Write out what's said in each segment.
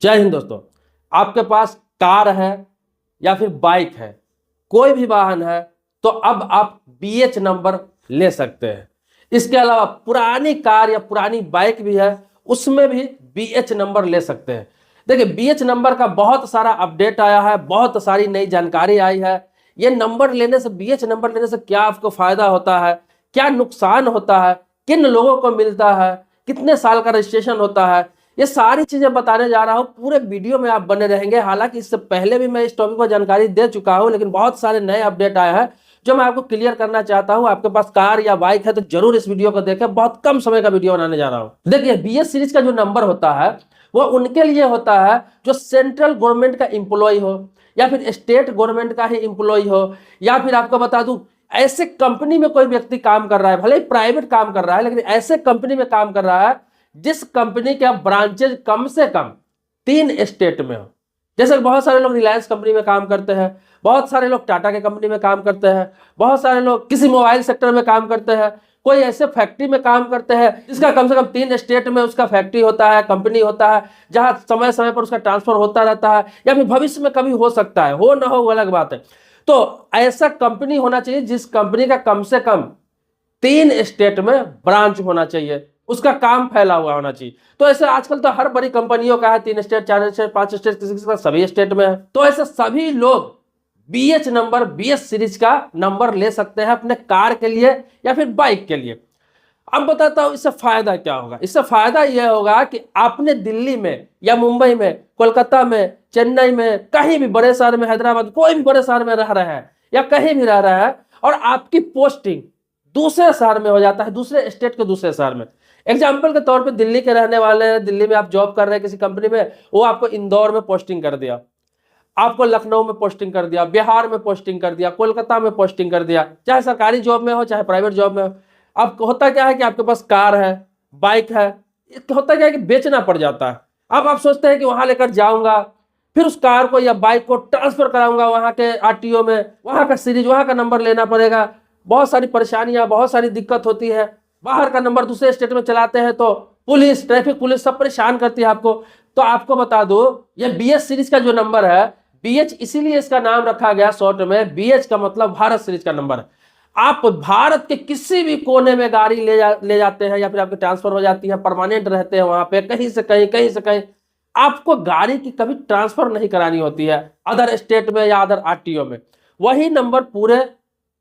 जय हिंद दोस्तों। आपके पास कार है या फिर बाइक है, कोई भी वाहन है, तो अब आप BH नंबर ले सकते हैं। इसके अलावा पुरानी कार या पुरानी बाइक भी है, उसमें भी BH नंबर ले सकते हैं। देखिए, BH नंबर का बहुत सारा अपडेट आया है, बहुत सारी नई जानकारी आई है। ये नंबर लेने से, BH नंबर लेने से क्या आपको फायदा होता है, क्या नुकसान होता है, किन लोगों को मिलता है, कितने साल का रजिस्ट्रेशन होता है, ये सारी चीजें बताने जा रहा हूं। पूरे वीडियो में आप बने रहेंगे। हालांकि इससे पहले भी मैं इस टॉपिक पर जानकारी दे चुका हूं, लेकिन बहुत सारे नए अपडेट आए हैं जो मैं आपको क्लियर करना चाहता हूं। आपके पास कार या बाइक है तो जरूर इस वीडियो को देखें। बहुत कम समय का वीडियो बनाने जा रहा हूं। देखिए, BH सीरीज का जो नंबर होता है वो उनके लिए होता है जो सेंट्रल गवर्नमेंट का इंप्लॉय हो, या फिर स्टेट गवर्नमेंट का ही इंप्लॉय हो, या फिर आपको बता दूं ऐसे कंपनी में कोई व्यक्ति काम कर रहा है, भले ही प्राइवेट काम कर रहा है, लेकिन ऐसे कंपनी में काम कर रहा है जिस कंपनी के ब्रांचेज कम से कम 3 स्टेट में हो। जैसे बहुत सारे लोग रिलायंस कंपनी में काम करते हैं, बहुत सारे लोग टाटा के कंपनी में काम करते हैं, बहुत सारे लोग किसी मोबाइल सेक्टर में काम करते हैं, कोई ऐसे फैक्ट्री में काम करते हैं जिसका कम से कम 3 स्टेट में उसका फैक्ट्री होता है, कंपनी होता है, जहां समय समय पर उसका ट्रांसफर होता रहता है, या फिर भविष्य में कभी हो सकता है, हो ना हो वो अलग बात है। तो ऐसा कंपनी होना चाहिए जिस कंपनी का कम से कम 3 स्टेट में ब्रांच होना चाहिए, उसका काम फैला हुआ होना चाहिए। तो ऐसे आजकल तो हर बड़ी कंपनियों का है, 3 स्टेट, 4 स्टेट, 5 स्टेट, किसी का सभी स्टेट में है। तो ऐसे सभी लोग BH नंबर, BH सीरीज का नंबर ले सकते हैं अपने कार के लिए या फिर बाइक के लिए। अब बताता हूं इससे फायदा क्या होगा। इससे फायदा यह होगा कि आपने दिल्ली में या मुंबई में, कोलकाता में, चेन्नई में, कहीं भी बड़े शहर में, हैदराबाद, कोई भी बड़े शहर में रह रहे हैं या कहीं भी रह रहा है, और आपकी पोस्टिंग दूसरे शहर में हो जाता है, दूसरे स्टेट के दूसरे शहर में। एग्जाम्पल के तौर पे दिल्ली के रहने वाले हैं, दिल्ली में आप जॉब कर रहे हैं किसी कंपनी में, वो आपको इंदौर में पोस्टिंग कर दिया, आपको लखनऊ में पोस्टिंग कर दिया, बिहार में पोस्टिंग कर दिया, कोलकाता में पोस्टिंग कर दिया, चाहे सरकारी जॉब में हो चाहे प्राइवेट जॉब में हो। अब होता क्या है कि आपके पास कार है, बाइक है, होता क्या है कि बेचना पड़ जाता है। अब आप सोचते हैं कि वहां लेकर जाऊंगा, फिर उस कार को या बाइक को ट्रांसफर कराऊंगा वहां के RTO में, वहां का सीरीज, वहां का नंबर लेना पड़ेगा। बहुत सारी परेशानियां, बहुत सारी दिक्कत होती है। बाहर का नंबर दूसरे स्टेट में चलाते हैं तो पुलिस, ट्रैफिक पुलिस सब परेशान करती है आपको। तो आपको बता दो, ये BH सीरीज का जो नंबर है, BH इसीलिए इसका नाम रखा गया शॉर्ट में, BH का मतलब भारत सीरीज का नंबर है। आप भारत के किसी भी कोने में गाड़ी ले जाते हैं, या फिर आपकी ट्रांसफर हो जाती है, परमानेंट रहते हैं वहां पे, कहीं से कहीं, कहीं से कहीं, आपको गाड़ी की कभी ट्रांसफर नहीं करानी होती है अदर स्टेट में या अदर RTO में। वही नंबर पूरे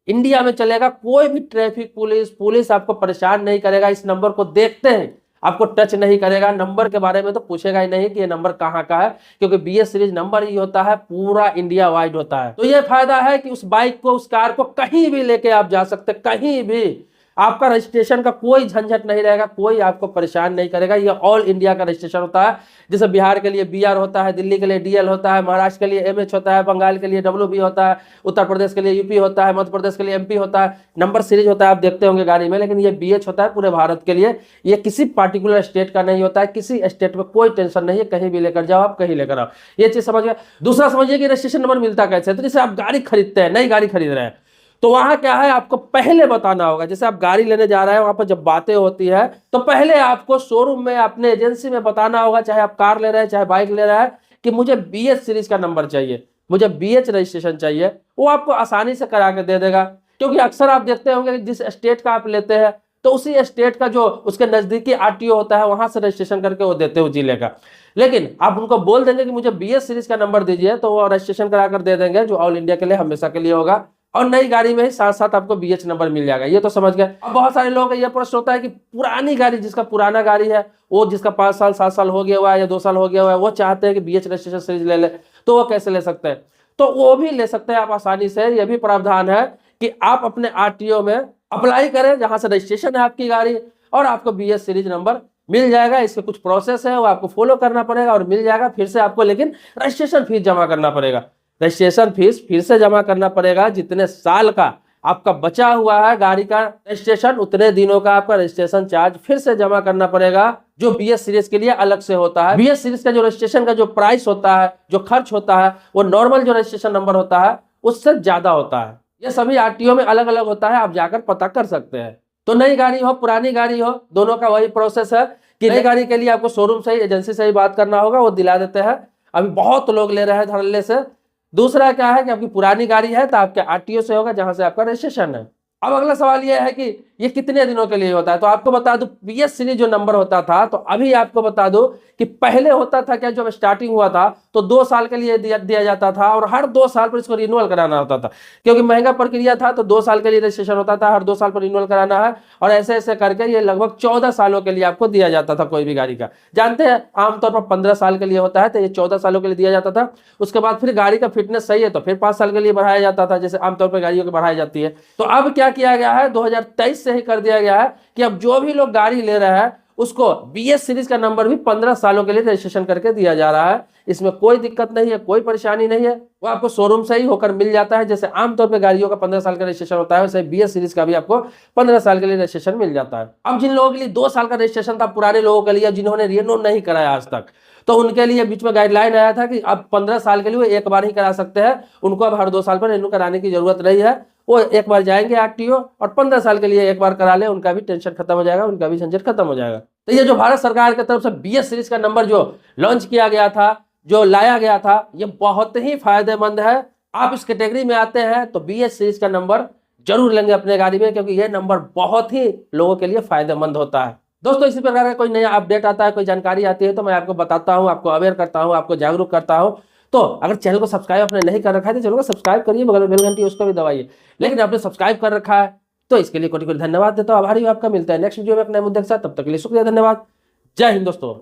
इंडिया में चलेगा। कोई भी ट्रैफिक पुलिस आपको परेशान नहीं करेगा। इस नंबर को देखते हैं आपको टच नहीं करेगा, नंबर के बारे में तो पूछेगा ही नहीं कि ये नंबर कहाँ का है, क्योंकि BH सीरीज नंबर ही होता है, पूरा इंडिया वाइड होता है। तो ये फायदा है कि उस बाइक को, उस कार को कहीं भी लेके आप जा सकते, कहीं भी। आपका रजिस्ट्रेशन का कोई झंझट नहीं रहेगा, कोई आपको परेशान नहीं करेगा। ये ऑल इंडिया का रजिस्ट्रेशन होता है। जैसे बिहार के लिए BR होता है, दिल्ली के लिए DL होता है, महाराष्ट्र के लिए MH होता है, बंगाल के लिए WB होता है, उत्तर प्रदेश के लिए UP होता है, मध्य प्रदेश के लिए MP होता है। नंबर सीरीज होता है, आप देखते होंगे गाड़ी में, लेकिन ये BH होता है पूरे भारत के लिए। ये किसी पार्टिकुलर स्टेट का नहीं होता है। किसी स्टेट में कोई टेंशन नहीं है, कहीं भी लेकर जाओ, आप कहीं लेकर आओ। ये चीज समझ गए। दूसरा समझिए कि रजिस्ट्रेशन नंबर मिलता कैसे है। तो जैसे आप गाड़ी खरीदते हैं, नई गाड़ी खरीद रहे हैं, तो वहां क्या है, आपको पहले बताना होगा। जैसे आप गाड़ी लेने जा रहे हैं, वहां पर जब बातें होती है तो पहले आपको शोरूम में, अपने एजेंसी में बताना होगा, चाहे आप कार ले रहे हैं चाहे बाइक ले रहे हैं, कि मुझे BH सीरीज का नंबर चाहिए, मुझे BH रजिस्ट्रेशन चाहिए। वो आपको आसानी से करा के दे देगा। क्योंकि अक्सर आप देखते होंगे कि जिस स्टेट का आप लेते हैं, तो उसी स्टेट का जो उसके नजदीकी RTO होता है, वहां से रजिस्ट्रेशन करके वो देते हो जिले का। लेकिन आप उनको बोल देंगे कि मुझे BH सीरीज का नंबर दीजिए, तो वो रजिस्ट्रेशन करा कर दे देंगे, जो ऑल इंडिया के लिए हमेशा के लिए होगा। और नई गाड़ी में ही साथ साथ आपको BH नंबर मिल जाएगा। ये तो समझ गए। अब बहुत सारे लोगों का ये प्रश्न होता है कि पुरानी गाड़ी, जिसका पुराना गाड़ी है, वो जिसका 5 साल 7 साल हो गया हुआ है या 2 साल हो गया हुआ है, वो चाहते हैं कि BH रजिस्ट्रेशन सीरीज ले ले, तो वो कैसे ले सकते हैं? तो वो भी ले सकते हैं आप आसानी से। ये भी प्रावधान है कि आप अपने RTO में अप्लाई करें जहां से रजिस्ट्रेशन है आपकी गाड़ी, और आपको BH सीरीज नंबर मिल जाएगा। इसके कुछ प्रोसेस है, वो आपको फॉलो करना पड़ेगा और मिल जाएगा। फिर से आपको लेकिन रजिस्ट्रेशन फीस जमा करना पड़ेगा। रजिस्ट्रेशन फीस फिर से जमा करना पड़ेगा। जितने साल का आपका बचा हुआ है गाड़ी का रजिस्ट्रेशन, उतने दिनों का आपका रजिस्ट्रेशन चार्ज फिर से जमा करना पड़ेगा, जो BH सीरीज के लिए अलग से होता है। BH सीरीज का जो रजिस्ट्रेशन का जो प्राइस होता है, जो खर्च होता है, वो नॉर्मल जो रजिस्ट्रेशन नंबर होता है उससे ज्यादा होता है। ये सभी RTO में अलग अलग होता है, आप जाकर पता कर सकते हैं। तो नई गाड़ी हो, पुरानी गाड़ी हो, दोनों का वही प्रोसेस है कि नई गाड़ी के लिए आपको शोरूम से ही, एजेंसी से ही बात करना होगा, वो दिला देते हैं। अभी बहुत लोग ले रहे हैं धड़ल्ले से। दूसरा क्या है कि आपकी पुरानी गाड़ी है तो आपके आरटीओ से होगा, जहां से आपका रजिस्ट्रेशन है। अब अगला सवाल यह है कि ये कितने दिनों के लिए होता है। तो आपको बता दूं, बीएस सीरीज जो नंबर होता था, तो अभी आपको बता दूं कि पहले होता था क्या, जब स्टार्टिंग हुआ था तो 2 साल के लिए दिया जाता था, और हर 2 साल पर इसको रिन्यूअल कराना होता था, क्योंकि महंगा प्रक्रिया था। तो 2 साल के लिए रजिस्ट्रेशन होता था, हर 2 साल पर रिन्यूअल कराना है, और ऐसे ऐसे करके ये लगभग 14 सालों के लिए आपको दिया जाता था कोई भी गाड़ी का। जानते हैं आमतौर पर 15 साल के लिए होता है, तो ये 14 सालों के लिए दिया जाता था। उसके बाद फिर गाड़ी का फिटनेस सही है तो फिर 5 साल के लिए बढ़ाया जाता था, जैसे आमतौर पर गाड़ियों की बढ़ाई जाती है। तो अब क्या किया गया है, 2023 से ही कर दिया गया है कि अब जो भी लोग गाड़ी ले रहे हैं उसको बीएस सीरीज का नंबर भी 15 सालों के लिए रजिस्ट्रेशन करके दिया जा रहा है। इसमें कोई दिक्कत नहीं है, कोई परेशानी नहीं है, वो आपको शोरूम से ही होकर मिल जाता है। जैसे आमतौर पे गाड़ियों का 15 साल का रजिस्ट्रेशन होता है, वैसे बीएस सीरीज का भी आपको 15 साल के लिए रजिस्ट्रेशन मिल जाता है। अब जिन लोगों के लिए 2 साल का रजिस्ट्रेशन था, पुराने लोगों के लिए, जिन्होंने रिन्यू नहीं कराया आज तक, तो उनके लिए बीच में गाइडलाइन आया था कि अब 15 साल के लिए वो एक बार ही करा सकते हैं, उनको अब हर 2 साल पर रिन्यू कराने की जरूरत नहीं है। वो एक बार जाएंगे आरटीओ और 15 साल के लिए एक बार करा ले, उनका भी टेंशन खत्म हो जाएगा, उनका भी झंझट खत्म हो जाएगा। तो ये जो भारत सरकार की तरफ से बीएस सीरीज का नंबर जो लॉन्च किया गया था, जो लाया गया था, ये बहुत ही फायदेमंद है। आप इस कैटेगरी में आते हैं तो बीएस सीरीज का नंबर जरूर लेंगे अपने गाड़ी में, क्योंकि ये नंबर बहुत ही लोगों के लिए फायदेमंद होता है। दोस्तों, इसी प्रकार का कोई नया अपडेट आता है, कोई जानकारी आती है, तो मैं आपको बताता हूं, आपको अवेयर करता हूं, आपको जागरूक करता हूं। तो अगर चैनल को सब्सक्राइब आपने नहीं कर रखा है तो चैनल को सब्सक्राइब करिए, बगल में बेल घंटी उसको भी दबाइए। लेकिन आपने सब्सक्राइब कर रखा है तो इसके लिए कोटि कोटि धन्यवाद देता हूं, आभारी हूं आपका। मिलता है नेक्स्ट वीडियो में एक नए मुद्दे के साथ, तब तक के लिए शुक्रिया, धन्यवाद, जय हिंद दोस्तों।